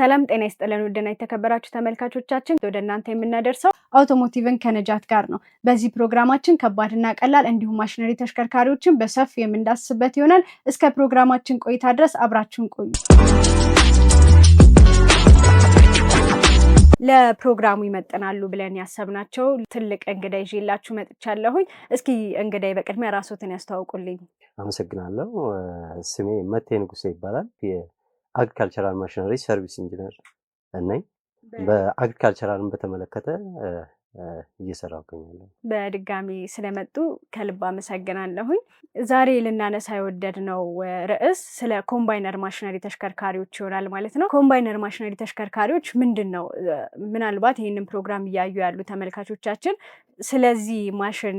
ሰላም ጤና ይስጥልን ውድና የተከበራችሁ ተመልካቾቻችን ወደ እናንተ የምናደርሰው አውቶሞቲቭን ከነጃት ጋር ነው። በዚህ ፕሮግራማችን ከባድና ቀላል እንዲሁም ማሽነሪ ተሽከርካሪዎችን በሰፊ የምንዳስስበት ይሆናል። እስከ ፕሮግራማችን ቆይታ ድረስ አብራችሁን ቆዩ። ለፕሮግራሙ ይመጥናሉ ብለን ያሰብናቸው ትልቅ እንግዳ ይዤላችሁ መጥቻለሁኝ። እስኪ እንግዳይ በቅድሚያ ራስዎትን ያስተዋውቁልኝ። አመሰግናለሁ። ስሜ መቴ ንጉሴ ይባላል። የአግሪካልቸራል ማሽነሪ ሰርቪስ ኢንጂነር ነኝ። በአግሪካልቸራልን በተመለከተ እየሰራሁ እገኛለሁ። በድጋሚ ስለመጡ ከልብ አመሰግናለሁኝ። ዛሬ ልናነሳ የወደድነው ርዕስ ስለ ኮምባይነር ማሽነሪ ተሽከርካሪዎች ይሆናል ማለት ነው። ኮምባይነር ማሽነሪ ተሽከርካሪዎች ምንድን ነው? ምናልባት ይህንን ፕሮግራም እያዩ ያሉ ተመልካቾቻችን ስለዚህ ማሽን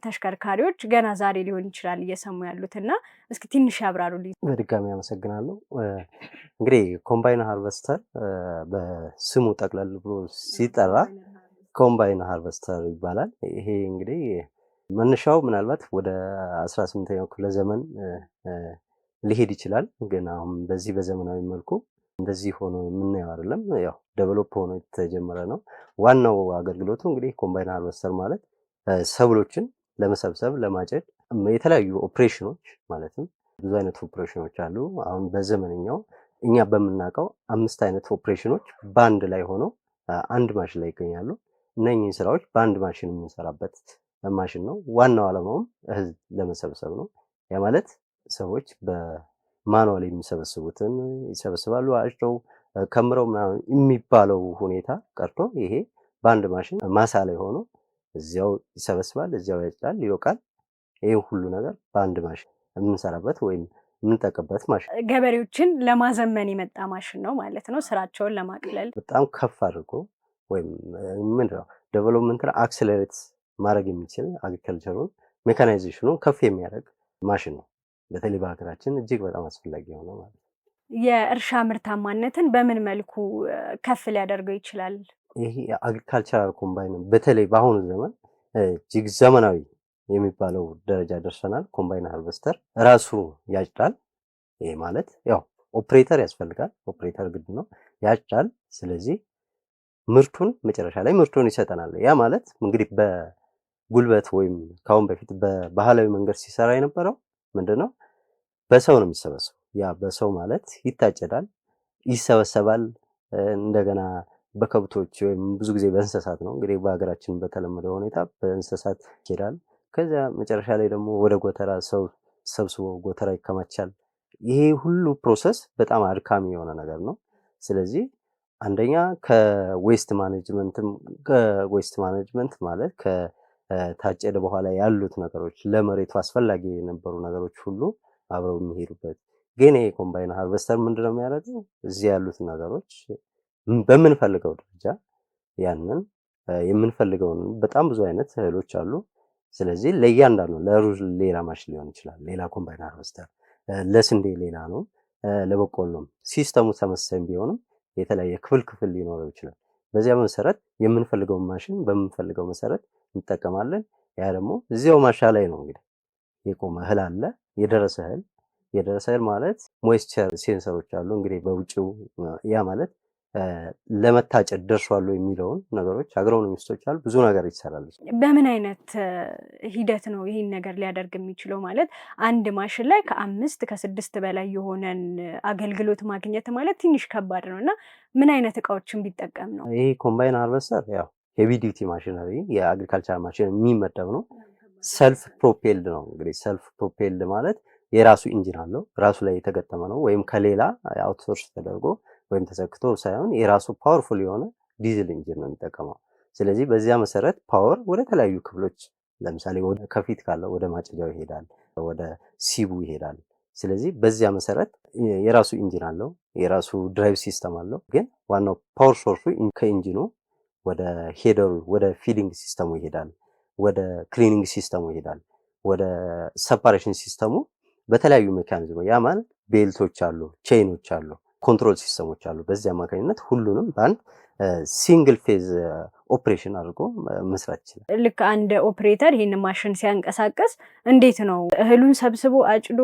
ተሽከርካሪዎች ገና ዛሬ ሊሆን ይችላል እየሰሙ ያሉትና እስኪ ትንሽ ያብራሩልኝ። በድጋሚ አመሰግናለሁ። እንግዲህ ኮምባይነር ሃርቨስተር በስሙ ጠቅለል ብሎ ሲጠራ ኮምባይነር ሃርቨስተር ይባላል። ይሄ እንግዲህ መነሻው ምናልባት ወደ 18ኛው ክፍለ ዘመን ሊሄድ ይችላል። ግን አሁን በዚህ በዘመናዊ መልኩ እንደዚህ ሆኖ የምናየው አይደለም። ያው ዴቨሎፕ ሆኖ የተጀመረ ነው። ዋናው አገልግሎቱ እንግዲህ ኮምባይነር ሃርቨስተር ማለት ሰብሎችን ለመሰብሰብ ለማጨድ የተለያዩ ኦፕሬሽኖች ማለትም ብዙ አይነት ኦፕሬሽኖች አሉ። አሁን በዘመንኛው እኛ በምናውቀው 5 አይነት ኦፕሬሽኖች በአንድ ላይ ሆነው አንድ ማሽን ላይ ይገኛሉ። እነኚህን ስራዎች በአንድ ማሽን የምንሰራበት ማሽን ነው። ዋናው ዓላማውም እህል ለመሰብሰብ ነው። ያ ማለት ሰዎች በማኑዋል የሚሰበስቡትን ይሰበስባሉ። አጭደው ከምረው ምናምን የሚባለው ሁኔታ ቀርቶ ይሄ በአንድ ማሽን ማሳ ላይ ሆኖ እዚያው ይሰበስባል፣ እዚያው ያጭዳል፣ ይወቃል። ይሄ ሁሉ ነገር በአንድ ማሽን የምንሰራበት ወይም የምንጠቀምበት ማሽን ገበሬዎችን ለማዘመን የመጣ ማሽን ነው ማለት ነው። ስራቸውን ለማቅለል በጣም ከፍ አድርጎ ወይም ምንድነው ዴቨሎፕመንት አክሰለሬት ማድረግ የሚችል አግሪካልቸሩን ሜካናይዜሽኑን ከፍ የሚያደርግ ማሽን ነው። በተለይ በሀገራችን እጅግ በጣም አስፈላጊ የሆነ ማለት ነው። የእርሻ ምርታማነትን በምን መልኩ ከፍ ሊያደርገው ይችላል? ይሄ አግሪካልቸራል ኮምባይነር በተለይ በአሁኑ ዘመን እጅግ ዘመናዊ የሚባለው ደረጃ ደርሰናል። ኮምባይነር ሃርቨስተር ራሱ ያጭዳል። ይሄ ማለት ያው ኦፕሬተር ያስፈልጋል። ኦፕሬተር ግድ ነው፣ ያጭዳል። ስለዚህ ምርቱን መጨረሻ ላይ ምርቱን ይሰጠናል። ያ ማለት እንግዲህ በጉልበት ወይም ካሁን በፊት በባህላዊ መንገድ ሲሰራ የነበረው ምንድነው? በሰው ነው የሚሰበሰበው። ያ በሰው ማለት ይታጨዳል፣ ይሰበሰባል። እንደገና በከብቶች ወይም ብዙ ጊዜ በእንስሳት ነው እንግዲህ በሀገራችን በተለመደው ሁኔታ በእንስሳት ይሄዳል። ከዚያ መጨረሻ ላይ ደግሞ ወደ ጎተራ ሰው ሰብስቦ ጎተራ ይከማቻል። ይሄ ሁሉ ፕሮሰስ በጣም አድካሚ የሆነ ነገር ነው። ስለዚህ አንደኛ ከዌስት ማኔጅመንት ማለት ከታጨደ በኋላ ያሉት ነገሮች ለመሬቱ አስፈላጊ የነበሩ ነገሮች ሁሉ አብረው የሚሄዱበት። ግን ይሄ ኮምባይነር ሃርቨስተር ምንድነው የሚያደርገው? እዚህ ያሉት ነገሮች በምንፈልገው ደረጃ ያንን የምንፈልገውን በጣም ብዙ አይነት እህሎች አሉ። ስለዚህ ለእያንዳንዱ ለሩዝ ሌላ ማሽን ሊሆን ይችላል፣ ሌላ ኮምባይነር ሃርቨስተር፣ ለስንዴ ሌላ ነው፣ ለበቆሎም ሲስተሙ ተመሳሳይ ቢሆንም የተለያየ ክፍል ሊኖረው ይችላል። በዚያ መሰረት የምንፈልገውን ማሽን በምንፈልገው መሰረት እንጠቀማለን። ያ ደግሞ እዚያው ማሻ ላይ ነው እንግዲህ የቆመ እህል አለ፣ የደረሰ እህል ማለት ሞይስቸር ሴንሰሮች አሉ እንግዲህ በውጪው ያ ማለት ለመታጨድ ደርሷል የሚለውን ነገሮች አግሮኖሚስቶች አሉ፣ ብዙ ነገር ይሰራሉ። በምን አይነት ሂደት ነው ይሄን ነገር ሊያደርግ የሚችለው? ማለት አንድ ማሽን ላይ ከ5 ከ6 በላይ የሆነን አገልግሎት ማግኘት ማለት ትንሽ ከባድ ነው እና ምን አይነት እቃዎችን ቢጠቀም ነው? ይሄ ኮምባይነር ሃርቨስተር ያው ሄቪ ዲዩቲ ማሽነሪ የአግሪካልቸር ማሽን የሚመደብ ነው። ሰልፍ ፕሮፔልድ ነው። እንግዲህ ሰልፍ ፕሮፔልድ ማለት የራሱ ኢንጂን አለው፣ ራሱ ላይ የተገጠመ ነው። ወይም ከሌላ አውትሶርስ ተደርጎ ወይም ተሰክቶ ሳይሆን የራሱ ፓወርፉል የሆነ ዲዝል ኢንጂን ነው የሚጠቀመው። ስለዚህ በዚያ መሰረት ፓወር ወደ ተለያዩ ክፍሎች ለምሳሌ ከፊት ካለው ወደ ማጨጃው ይሄዳል፣ ወደ ሲቡ ይሄዳል። ስለዚህ በዚያ መሰረት የራሱ ኢንጂን አለው፣ የራሱ ድራይቭ ሲስተም አለው። ግን ዋናው ፓወር ሶርሱ ከኢንጂኑ ወደ ሄደሩ ወደ ፊዲንግ ሲስተሙ ይሄዳል፣ ወደ ክሊኒንግ ሲስተሙ ይሄዳል፣ ወደ ሰፓሬሽን ሲስተሙ በተለያዩ ሜካኒዝም ያ ማለት ቤልቶች አሉ፣ ቼይኖች አሉ፣ ኮንትሮል ሲስተሞች አሉ። በዚህ አማካኝነት ሁሉንም በአንድ ሲንግል ፌዝ ኦፕሬሽን አድርጎ መስራት ይችላል። ልክ አንድ ኦፕሬተር ይሄን ማሽን ሲያንቀሳቀስ እንዴት ነው እህሉን ሰብስቦ አጭዶ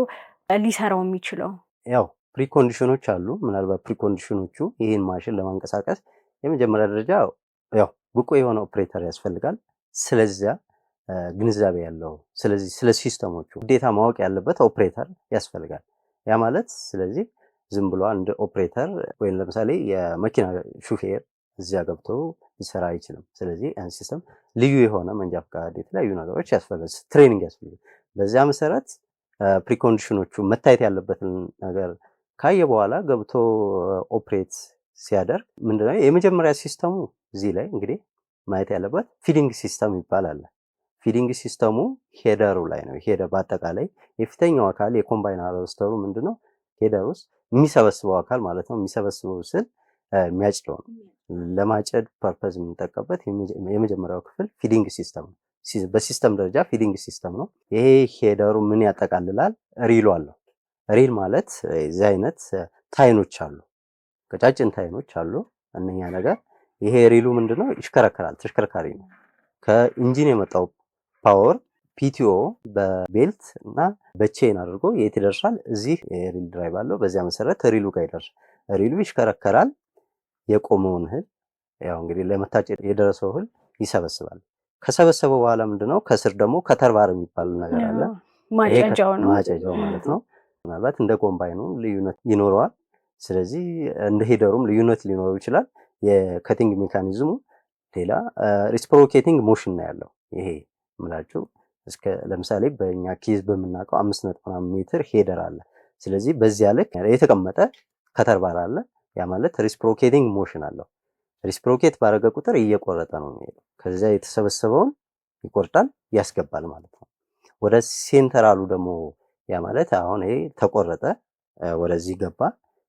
ሊሰራው የሚችለው? ያው ፕሪኮንዲሽኖች አሉ። ምናልባት ፕሪኮንዲሽኖቹ ይህን ማሽን ለማንቀሳቀስ የመጀመሪያ ደረጃ ያው ብቁ የሆነ ኦፕሬተር ያስፈልጋል። ስለዚያ ግንዛቤ ያለው ስለዚህ ስለ ሲስተሞቹ ግዴታ ማወቅ ያለበት ኦፕሬተር ያስፈልጋል። ያ ማለት ስለዚህ ዝም ብሎ አንድ ኦፕሬተር ወይም ለምሳሌ የመኪና ሹፌር እዚያ ገብቶ ሊሰራ አይችልም። ስለዚህ ያን ሲስተም ልዩ የሆነ መንጃ ፈቃድ፣ የተለያዩ ነገሮች ያስፈልጋል፣ ትሬኒንግ ያስፈልጋል። በዚያ መሰረት ፕሪኮንዲሽኖቹ መታየት ያለበትን ነገር ካየ በኋላ ገብቶ ኦፕሬት ሲያደርግ ምንድነው የመጀመሪያ ሲስተሙ እዚህ ላይ እንግዲህ ማየት ያለበት ፊዲንግ ሲስተም ይባላል። ፊዲንግ ሲስተሙ ሄደሩ ላይ ነው። ሄደር በአጠቃላይ የፊተኛው አካል የኮምባይን ሃርቨስተሩ ምንድነው ሄደር ውስጥ የሚሰበስበው አካል ማለት ነው። የሚሰበስበው ስል የሚያጭደው ነው። ለማጨድ ፐርፐዝ የምንጠቀምበት የመጀመሪያው ክፍል ፊዲንግ ሲስተም ነው። በሲስተም ደረጃ ፊዲንግ ሲስተም ነው። ይሄ ሄደሩ ምን ያጠቃልላል? ሪሉ አለው። ሪል ማለት እዚህ አይነት ታይኖች አሉ፣ ቀጫጭን ታይኖች አሉ። እነኛ ነገር ይሄ ሪሉ ምንድነው ይሽከረከራል፣ ተሽከርካሪ ነው። ከኢንጂን የመጣው ፓወር ፒቲኦ በቤልት እና በቼን አድርጎ የት ይደርሳል? እዚህ የሪል ድራይቭ አለው። በዚያ መሰረት ሪሉ ጋር ይደርሳል። ሪሉ ይሽከረከራል። የቆመውን እህል ያው እንግዲህ ለመታጨድ የደረሰው እህል ይሰበስባል። ከሰበሰበው በኋላ ምንድነው ከስር ደግሞ ከተርባር የሚባል ነገር አለ። ማጨጃው ነው፣ ማጨጃው ማለት ነው። ምናልባት እንደ ኮምባይኑ ልዩነት ይኖረዋል። ስለዚህ እንደ ሄደሩም ልዩነት ሊኖረው ይችላል። የከቲንግ ሜካኒዝሙ ሌላ ሪስፕሮኬቲንግ ሞሽን ነው ያለው። ይሄ ምላችሁ እስከ ለምሳሌ በእኛ ኬዝ በምናውቀው 5.5 ሜትር ሄደር አለ። ስለዚህ በዚያ ልክ የተቀመጠ ከተርባር አለ። ያ ማለት ሪስፕሮኬቲንግ ሞሽን አለው። ሪስፕሮኬት ባረገ ቁጥር እየቆረጠ ነው የሚሄደው። ከዚያ የተሰበሰበውን ይቆርጣል፣ ያስገባል ማለት ነው። ወደ ሴንተራሉ ደግሞ ያ ማለት አሁን ይሄ ተቆረጠ፣ ወደዚህ ገባ።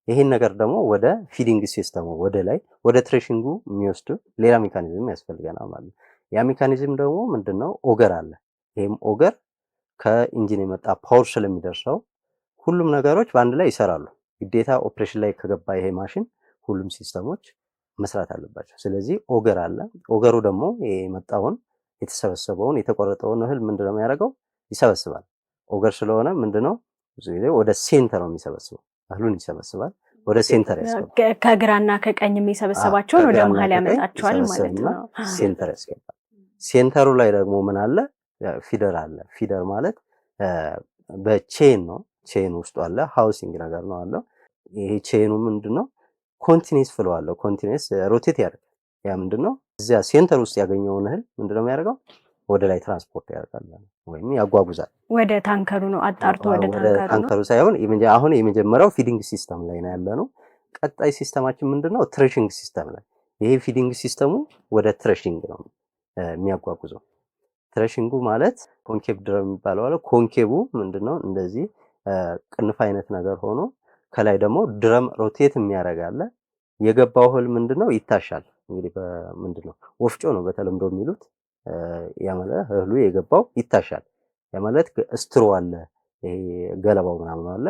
ይሄን ነገር ደግሞ ወደ ፊዲንግ ሲስተሙ ወደ ላይ ወደ ትሬሽንጉ የሚወስድ ሌላ ሜካኒዝም ያስፈልገናል ማለት ነው። ያ ሜካኒዝም ደግሞ ምንድነው? ኦገር አለ። ይሄም ኦገር ከኢንጂን የመጣ ፓወር ስለሚደርሰው ሁሉም ነገሮች በአንድ ላይ ይሰራሉ። ግዴታ ኦፕሬሽን ላይ ከገባ ይሄ ማሽን ሁሉም ሲስተሞች መስራት አለባቸው። ስለዚህ ኦገር አለ። ኦገሩ ደግሞ የመጣውን የተሰበሰበውን የተቆረጠውን እህል ምንድነው የሚያደርገው? ይሰበስባል። ኦገር ስለሆነ ምንድነው ብዙ ጊዜ ወደ ሴንተር ነው የሚሰበስበው። እህሉን ይሰበስባል፣ ወደ ሴንተር ያስገባል። ከግራና ከቀኝ የሚሰበሰባቸውን ወደ መሀል ያመጣቸዋል ማለት ነው። ሴንተር ያስገባል። ሴንተሩ ላይ ደግሞ ምን አለ? ፊደር አለ። ፊደር ማለት በቼን ነው። ቼን ውስጡ አለ ሃውሲንግ ነገር ነው አለው። ይሄ ቼኑ ምንድነው? ኮንቲኒስ ፍሎ አለው። ኮንቲኒስ ሮቴት ያደርጋል። ያ ምንድነው? እዚያ ሴንተር ውስጥ ያገኘውን እህል ምንድነው የሚያደርገው? ወደ ላይ ትራንስፖርት ያደርጋል ወይም ያጓጉዛል። ወደ ታንከሩ ነው አጣርቶ ወደ ታንከሩ ሳይሆን አሁን የመጀመሪያው ፊዲንግ ሲስተም ላይ ነው ያለነው። ቀጣይ ሲስተማችን ምንድነው? ትሬሽንግ ሲስተም ላይ። ይሄ ፊዲንግ ሲስተሙ ወደ ትሬሽንግ ነው የሚያጓጉዘው። ትሬሽንጉ ማለት ኮንኬቭ ድረም የሚባለው አለ። ኮንኬቭ ምንድነው? እንደዚህ ቅንፍ አይነት ነገር ሆኖ ከላይ ደግሞ ድረም ሮቴት የሚያደርግ አለ። የገባው እህል ምንድነው? ይታሻል። እንግዲህ ምንድነው ወፍጮ ነው በተለምዶ የሚሉት። ያ ማለት እህሉ የገባው ይታሻል። ያ ማለት ስትሮ አለ፣ ይሄ ገለባው ምናምን አለ።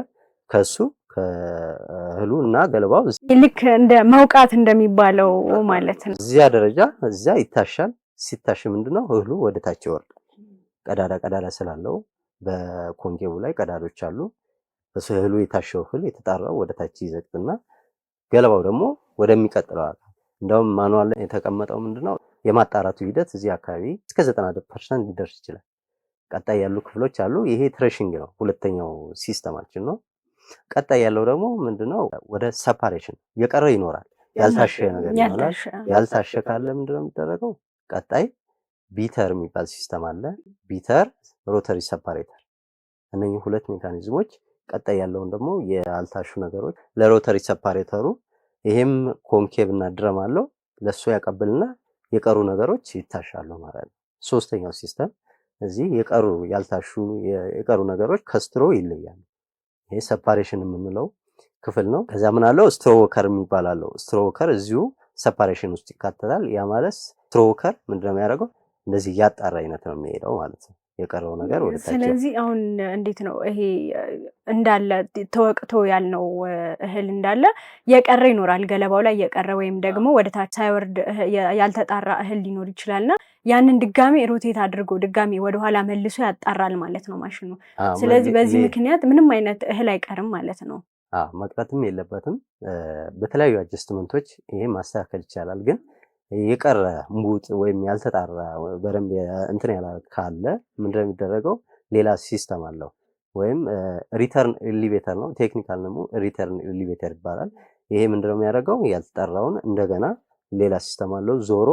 ከሱ ከእህሉ እና ገለባው ልክ እንደ መውቃት እንደሚባለው ማለት ነው። እዚያ ደረጃ እዚያ ይታሻል። ሲታሽ ምንድነው እህሉ ወደ ታች ይወርዳል። ቀዳዳ ስላለው በኮንኬቡ ላይ ቀዳዶች አሉ። እህሉ የታሸው እህል የተጣራው ወደ ታች ይዘቅጥና ገለባው ደግሞ ወደሚቀጥለው አካል እንደውም ማኑዋል ላይ የተቀመጠው ምንድነው የማጣራቱ ሂደት እዚህ አካባቢ እስከ 90% ሊደርስ ይችላል። ቀጣይ ያሉ ክፍሎች አሉ። ይሄ ትሬሽንግ ነው፣ ሁለተኛው ሲስተማችን ነው። ቀጣይ ያለው ደግሞ ምንድነው ወደ ሰፓሬሽን የቀረ ይኖራል። ያልታሸ ነገር ይኖራል። ያልታሸ ካለ ምንድነው የሚደረገው? ቀጣይ ቢተር የሚባል ሲስተም አለ። ቢተር፣ ሮተሪ ሰፓሬተር። እነኚህ ሁለት ሜካኒዝሞች ቀጣይ ያለውን ደግሞ ያልታሹ ነገሮች ለሮተሪ ሰፓሬተሩ ይሄም ኮንኬቭ እና ድረም አለው ለሱ ያቀብልና የቀሩ ነገሮች ይታሻሉ ማለት ነው። ሶስተኛው ሲስተም እዚህ ያልታሹ የቀሩ ነገሮች ከስትሮ ይለያሉ። ይሄ ሰፓሬሽን የምንለው ክፍል ነው። ከዛ ምን አለው? ስትሮወከር የሚባል አለው። ስትሮወከር እዚሁ ሰፓሬሽን ውስጥ ይካተታል። ያ ማለት ስትሮወከር ምንድነው የሚያደርገው? እንደዚህ ያጣራ አይነት ነው የሚሄደው ማለት ነው። የቀረው ነገር ወደ ታች። ስለዚህ አሁን እንዴት ነው ይሄ እንዳለ ተወቅቶ ያልነው እህል እንዳለ የቀረ ይኖራል፣ ገለባው ላይ የቀረ ወይም ደግሞ ወደ ታች ሳይወርድ ያልተጣራ እህል ሊኖር ይችላልና ያንን ድጋሚ ሮቴት አድርጎ ድጋሚ ወደኋላ መልሶ ያጣራል ማለት ነው ማሽኑ። ስለዚህ በዚህ ምክንያት ምንም አይነት እህል አይቀርም ማለት ነው። መቅረትም የለበትም። በተለያዩ አጀስትመንቶች ይሄ ማስተካከል ይቻላል። ግን የቀረ እምቡጥ ወይም ያልተጣራ በደንብ እንትን ያላለ ካለ ምንድነው የሚደረገው? ሌላ ሲስተም አለው ወይም ሪተርን ኤሊቬተር ነው። ቴክኒካል ደግሞ ሪተርን ኤሊቬተር ይባላል። ይሄ ምንድነው የሚያደርገው? ያልተጣራውን እንደገና ሌላ ሲስተም አለው ዞሮ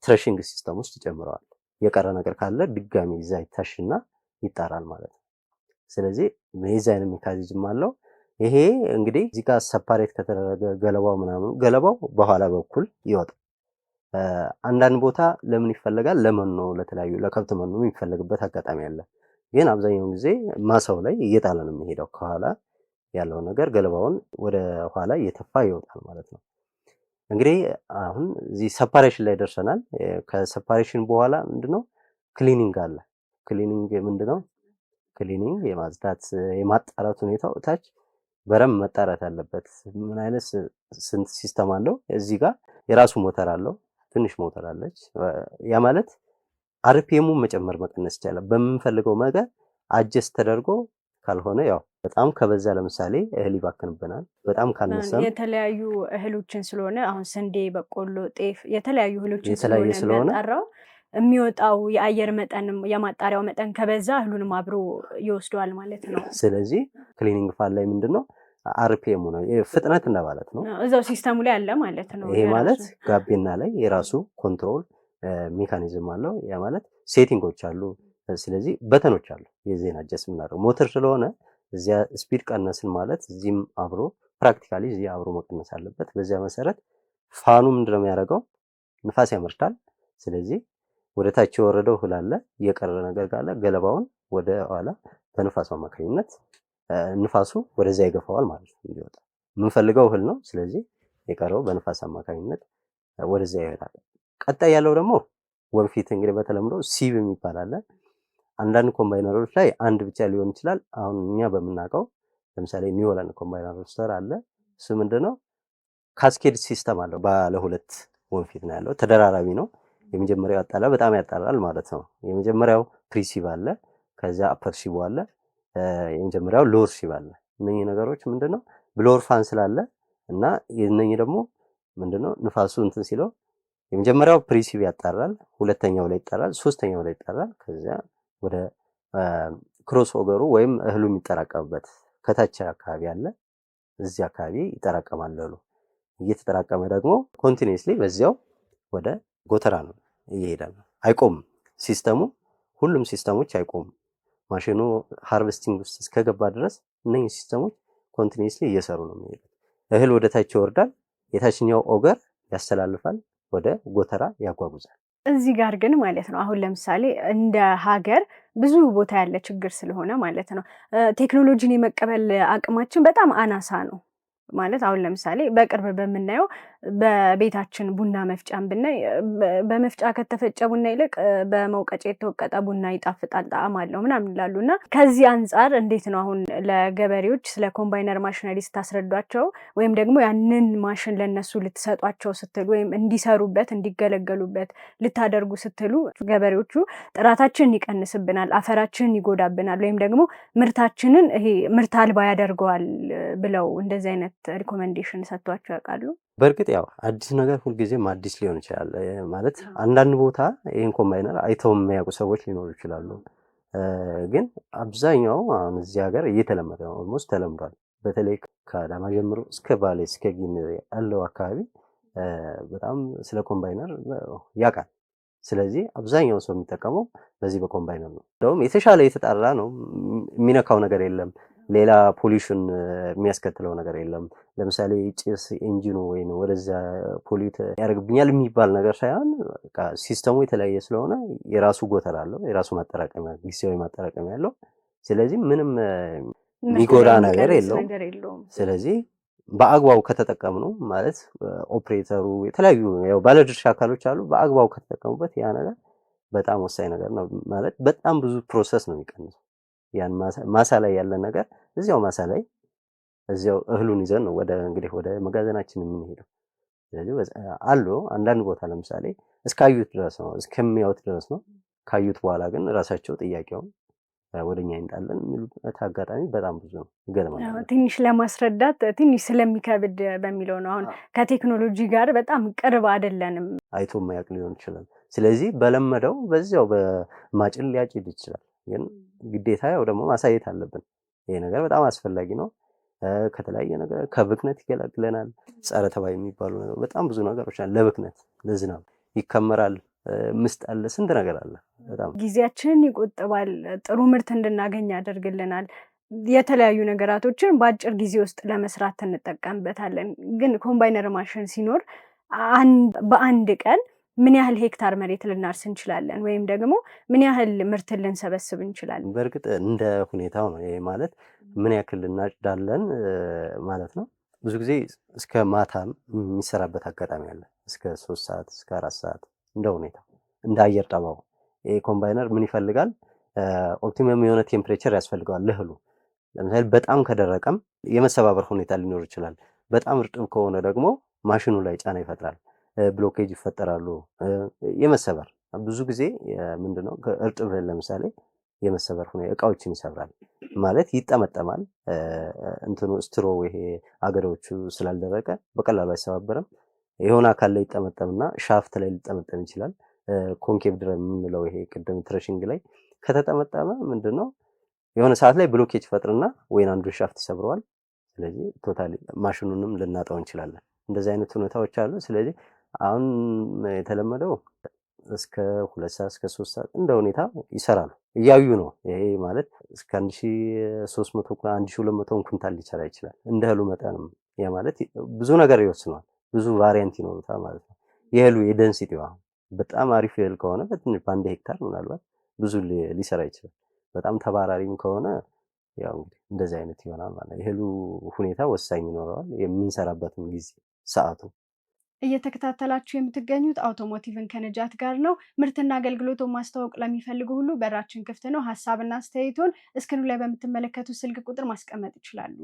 ትረሽንግ ሲስተም ውስጥ ይጨምረዋል። የቀረ ነገር ካለ ድጋሚ እዛ ይታሽና ይጣራል ማለት ነው። ስለዚህ የዚህ አይነት ሜካኒዝም አለው። ይሄ እንግዲህ እዚህ ጋር ሰፓሬት ከተደረገ ገለባው ምናምን ገለባው በኋላ በኩል ይወጣል። አንዳንድ ቦታ ለምን ይፈለጋል? ለመኖ ለተለያዩ ለከብት መኖ የሚፈለግበት አጋጣሚ አለ። ግን አብዛኛውን ጊዜ ማሳው ላይ እየጣለ ነው የሚሄደው። ከኋላ ያለው ነገር ገለባውን ወደ ኋላ እየተፋ ይወጣል ማለት ነው። እንግዲህ አሁን እዚህ ሰፓሬሽን ላይ ደርሰናል። ከሰፓሬሽን በኋላ ምንድነው ክሊኒንግ አለ። ክሊኒንግ ምንድነው? ክሊኒንግ የማጽዳት የማጣራት ሁኔታው ታች በረም መጣራት አለበት። ምን አይነት ስንት ሲስተም አለው? እዚህ ጋር የራሱ ሞተር አለው። ትንሽ ሞተር አለች። ያ ማለት አርፒኤሙን መጨመር መቀነስ ይቻላል። በምንፈልገው ነገር አጀስት ተደርጎ ካልሆነ ያው በጣም ከበዛ ለምሳሌ እህል ይባክንብናል። በጣም ካነሰም የተለያዩ እህሎችን ስለሆነ አሁን ስንዴ፣ በቆሎ፣ ጤፍ የተለያዩ እህሎችን ስለሆነ የሚያጣራው የሚወጣው የአየር መጠንም የማጣሪያው መጠን ከበዛ እህሉንም አብሮ ይወስደዋል ማለት ነው። ስለዚህ ክሊኒንግ ፋን ላይ ምንድነው አርፒኤሙ ነው ፍጥነት እንደማለት ነው። እዛው ሲስተሙ ላይ አለ ማለት ነው። ይሄ ማለት ጋቢና ላይ የራሱ ኮንትሮል ሜካኒዝም አለው። ያ ማለት ሴቲንጎች አሉ። ስለዚህ በተኖች አሉ የዜና አጀስት የምናደርገው ሞተር ስለሆነ እዚያ ስፒድ ቀነስን ማለት እዚህም አብሮ ፕራክቲካሊ እዚህ አብሮ መቀነስ አለበት። በዚያ መሰረት ፋኑ ምንድነው የሚያደርገው? ንፋስ ያመርታል። ስለዚህ ወደ ታች የወረደው እህል አለ፣ የቀረ ነገር ካለ ገለባውን ወደ ኋላ በንፋሱ አማካኝነት ንፋሱ ወደዚያ ይገፋዋል ማለት ነው እንዲወጣ። የምንፈልገው እህል ነው። ስለዚህ የቀረው በንፋስ አማካኝነት ወደዚያ ይሄዳል። ቀጣይ ያለው ደግሞ ወንፊት እንግዲህ በተለምዶ ሲቭ የሚባል አለ። አንዳንድ ኮምባይነሮች ላይ አንድ ብቻ ሊሆን ይችላል። አሁን እኛ በምናውቀው ለምሳሌ ኒው ሆላንድ ኮምባይነር ሮስተር አለ። እሱ ምንድነው ካስኬድ ሲስተም አለው። ባለ ሁለት ወንፊት ነው ያለው። ተደራራቢ ነው። የመጀመሪያው ያጣላ በጣም ያጣራል ማለት ነው። የመጀመሪያው ፕሪሲቭ አለ፣ ከዛ አፐር ሲቭ አለ፣ የመጀመሪያው ሎወር ሲቭ አለ። እነኚህ ነገሮች ምንድነው ብሎወር ፋን ስላለ እና የነኚህ ደግሞ ምንድነው ንፋሱ እንትን ሲለው የመጀመሪያው ፕሪሲቭ ያጣራል፣ ሁለተኛው ላይ ይጣራል፣ ሶስተኛው ላይ ይጣራል። ከዛ ወደ ክሮስ ኦቨሩ ወይም እህሉ የሚጠራቀምበት ከታች አካባቢ አለ። እዚህ አካባቢ ይጠራቀማል እህሉ። እየተጠራቀመ ደግሞ ኮንቲኒየስሊ በዚያው ወደ ጎተራ ነው እየሄዳል። አይቆምም ሲስተሙ። ሁሉም ሲስተሞች አይቆምም። ማሽኑ ሃርቨስቲንግ ውስጥ እስከገባ ድረስ እነኚህ ሲስተሞች ኮንቲኒየስሊ እየሰሩ ነው የሚሄዱት። እህል ወደ ታች ይወርዳል፣ የታችኛው ኦገር ያስተላልፋል፣ ወደ ጎተራ ያጓጉዛል። እዚህ ጋር ግን ማለት ነው አሁን ለምሳሌ እንደ ሀገር ብዙ ቦታ ያለ ችግር ስለሆነ ማለት ነው ቴክኖሎጂን የመቀበል አቅማችን በጣም አናሳ ነው። ማለት አሁን ለምሳሌ በቅርብ በምናየው በቤታችን ቡና መፍጫን ብናይ በመፍጫ ከተፈጨ ቡና ይልቅ በመውቀጫ የተወቀጠ ቡና ይጣፍጣል፣ ጣዕም አለው ምናምን ይላሉ። እና ከዚህ አንጻር እንዴት ነው አሁን ለገበሬዎች ስለ ኮምባይነር ማሽነሪ ስታስረዷቸው ወይም ደግሞ ያንን ማሽን ለነሱ ልትሰጧቸው ስትሉ ወይም እንዲሰሩበት እንዲገለገሉበት ልታደርጉ ስትሉ ገበሬዎቹ ጥራታችንን ይቀንስብናል፣ አፈራችንን ይጎዳብናል ወይም ደግሞ ምርታችንን ይሄ ምርት አልባ ያደርገዋል ብለው እንደዚህ አይነት ሪኮሜንዴሽን ሰጥቷቸው ያውቃሉ? በእርግጥ ያው አዲስ ነገር ሁልጊዜም አዲስ ሊሆን ይችላል። ማለት አንዳንድ ቦታ ይህን ኮምባይነር አይተው የሚያውቁ ሰዎች ሊኖሩ ይችላሉ። ግን አብዛኛው አሁን እዚህ ሀገር እየተለመደ ነው፣ ኦልሞስት ተለምዷል። በተለይ ከአዳማ ጀምሮ እስከ ባሌ እስከ ጊን ያለው አካባቢ በጣም ስለ ኮምባይነር ያውቃል። ስለዚህ አብዛኛው ሰው የሚጠቀመው በዚህ በኮምባይነር ነው። እንደውም የተሻለ የተጣራ ነው። የሚነካው ነገር የለም። ሌላ ፖሊሽን የሚያስከትለው ነገር የለም። ለምሳሌ ጭስ ኢንጂኑ ወይ ወደዛ ፖሊት ያደርግብኛል የሚባል ነገር ሳይሆን ሲስተሙ የተለያየ ስለሆነ የራሱ ጎተራ አለው፣ የራሱ ማጠራቀሚያ ጊዜያዊ ማጠራቀሚያ ያለው። ስለዚህ ምንም የሚጎዳ ነገር የለውም። ስለዚህ በአግባቡ ከተጠቀምነው ማለት ኦፕሬተሩ የተለያዩ ያው ባለድርሻ አካሎች አሉ። በአግባቡ ከተጠቀሙበት ያ ነገር በጣም ወሳኝ ነገር ነው። ማለት በጣም ብዙ ፕሮሰስ ነው የሚቀንሰው። ያን ማሳ ላይ ያለ ነገር እዚያው ማሳ ላይ እዚያው እህሉን ይዘን ነው ወደ እንግዲህ ወደ መጋዘናችን የምንሄደው። ስለዚህ አሉ አንዳንድ ቦታ ለምሳሌ እስካዩት ድረስ ነው እስከሚያዩት ድረስ ነው። ካዩት በኋላ ግን ራሳቸው ጥያቄውን ወደኛ ይንጣለን የሚሉበት አጋጣሚ በጣም ብዙ ነው። ይገርማል። ትንሽ ለማስረዳት ትንሽ ስለሚከብድ በሚለው ነው። አሁን ከቴክኖሎጂ ጋር በጣም ቅርብ አይደለንም። አይቶ ማያቅ ሊሆን ይችላል። ስለዚህ በለመደው በዚያው በማጭን ሊያጭድ ይችላል። ግን ግዴታ ያው ደግሞ ማሳየት አለብን። ይሄ ነገር በጣም አስፈላጊ ነው። ከተለያየ ነገር ከብክነት ይገላግለናል። ጸረ ተባይ የሚባሉ ነገር በጣም ብዙ ነገሮች አሉ። ለብክነት ለዝናብ ይከመራል። ምስጥ አለ፣ ስንት ነገር አለ። በጣም ጊዜያችንን ይቆጥባል። ጥሩ ምርት እንድናገኝ ያደርግልናል። የተለያዩ ነገራቶችን በአጭር ጊዜ ውስጥ ለመስራት እንጠቀምበታለን። ግን ኮምባይነር ማሽን ሲኖር በአንድ ቀን ምን ያህል ሄክታር መሬት ልናርስ እንችላለን? ወይም ደግሞ ምን ያህል ምርትን ልንሰበስብ እንችላለን? በእርግጥ እንደ ሁኔታው ነው። ይሄ ማለት ምን ያክል እናጭዳለን ማለት ነው። ብዙ ጊዜ እስከ ማታም የሚሰራበት አጋጣሚ አለ። እስከ 3 ሰዓት እስከ 4 ሰዓት እንደ ሁኔታው እንደ አየር ጠባው። ይሄ ኮምባይነር ምን ይፈልጋል? ኦፕቲመም የሆነ ቴምፕሬቸር ያስፈልገዋል ለእህሉ። ለምሳሌ በጣም ከደረቀም የመሰባበር ሁኔታ ሊኖር ይችላል። በጣም እርጥብ ከሆነ ደግሞ ማሽኑ ላይ ጫና ይፈጥራል። ብሎኬጅ ይፈጠራሉ። የመሰበር ብዙ ጊዜ ምንድነው እርጥብ ለምሳሌ የመሰበር ሁኔታ እቃዎችን ይሰብራል ማለት ይጠመጠማል። እንትኑ ስትሮ ይሄ አገዳዎቹ ስላልደረቀ በቀላሉ አይሰባበርም። የሆነ አካል ላይ ይጠመጠምና ሻፍት ላይ ሊጠመጠም ይችላል። ኮንኬቭ ድረም የምንለው ይሄ ቅድም ትሬሽንግ ላይ ከተጠመጠመ ምንድነው የሆነ ሰዓት ላይ ብሎኬጅ ፈጥርና ወይን አንዱን ሻፍት ይሰብረዋል። ስለዚህ ቶታሊ ማሽኑንም ልናጣው እንችላለን። እንደዚህ አይነት ሁኔታዎች አሉ። ስለዚህ አሁን የተለመደው እስከ 2 ሰዓት እስከ 3 ሰዓት እንደ ሁኔታ ይሰራሉ። እያዩ ነው። ይሄ ማለት እስከ 1300 1200 ኩንታል ሊሰራ ይችላል። እንደ እህሉ መጠንም ያ ማለት ብዙ ነገር ይወስነዋል። ብዙ ቫሪያንት ይኖሩታል ማለት ነው። የእህሉ የደንሲቲዋ በጣም አሪፍ እህል ከሆነ በትንሽ በአንድ ሄክታር ምናልባት ብዙ ሊሰራ ይችላል። በጣም ተባራሪም ከሆነ ያው እንግዲህ እንደዚህ አይነት ይሆናል ማለት ነው። የእህሉ ሁኔታ ወሳኝ ይኖረዋል። የምንሰራበትም ጊዜ ሰዓቱ። እየተከታተላችሁ የምትገኙት አውቶሞቲቭን ከነጃት ጋር ነው። ምርትና አገልግሎቱን ማስተዋወቅ ለሚፈልጉ ሁሉ በራችን ክፍት ነው። ሀሳብና አስተያየቶን እስክሪኑ ላይ በምትመለከቱት ስልክ ቁጥር ማስቀመጥ ይችላሉ።